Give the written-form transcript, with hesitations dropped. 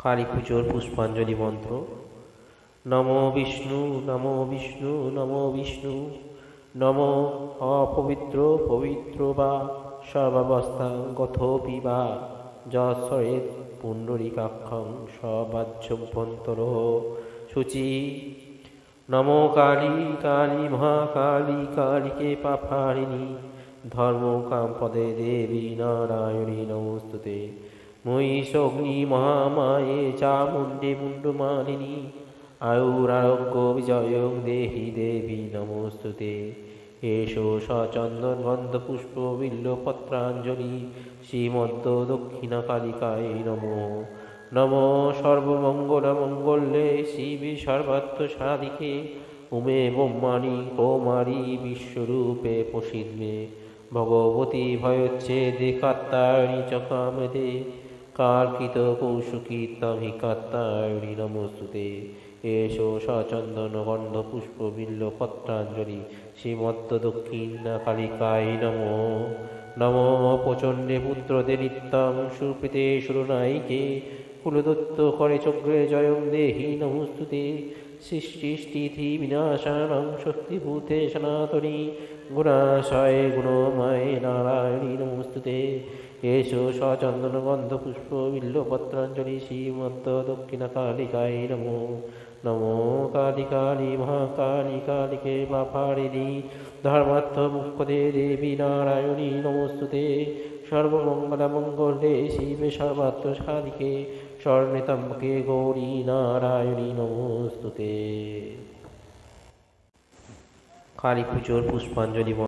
কালী পুজোর পুষ্পাঞ্জলি মন্ত্র। নমো বিষ্ণু নমো বিষ্ণু নমো বিষ্ণু। নমো অপবিত্র পবিত্র বা সর্বাবস্থা গতোপি বা যশ্বরেৎ পুণ্ডরীকাক্ষং সবাহ্যভ্যন্তর শুচি। নমো কালী কালী মহাকালী কালিকে পাপহারিণী ধর্মকামপদে দেবী নারায়ণী নমস্তুতে। মহিষগ্নি মহামায়ে চামুণ্ডে মুণ্ডমালিনী আয়ুরারোগ্য বিজয়ং দেহি দেবী নমস্তুতে। এষো সচন্দন গন্ধ পুষ্প বিল্বপত্রাঞ্জলি শ্রীমদ্দ দক্ষিণা কালিকায় নমো। নমো সর্বমঙ্গলমঙ্গলে শিবে সর্বার্থ সাধিকে উমে ব্রহ্মাণি কৌমারী বিশ্বরূপে প্রসিদ্ধে ভগবতী ভয়োচ্ছেদে কাত্তায়নী চ কামদে কার্কিত কৌশুকী তমি কাত্তায়নী নমস্তুতে। এষো সচন্দন গন্ধ পুষ্প বিল্বপত্রাঞ্জলি শ্রীমদ্দ দক্ষিণা কালিকায় নমো। নমো প্রচণ্ডে পুত্রদে নিত্যং সুপ্রীতে সুরনায়িকে কুলদত্ত করে চক্রে জয়ং দেহি নমস্তুতে। সৃষ্টিস্থিতি বিনাশানাং শক্তিভূতে সনাতনী গুণাশয়ে গুণময়ে নারায়ণী নমস্তুতে। এষো সচন্দন গন্ধ পুষ্প বিল্বপত্রাঞ্জলি শ্রীমদ্দ দক্ষিণা কালিকায় নমো। নমো কালী কালী মহাকালী কালিকে পাপহারিণী ধর্মার্থ মুখ্যদে দেবী নারায়ণী নমস্তুতে। সর্বমঙ্গলমঙ্গলে শিবে সর্বার্থ সাধিকে স্বর্ণেতম্বকে গৌরী নারায়ণী নমস্তুতে। কালী পুজোর পুষ্পাঞ্জলি।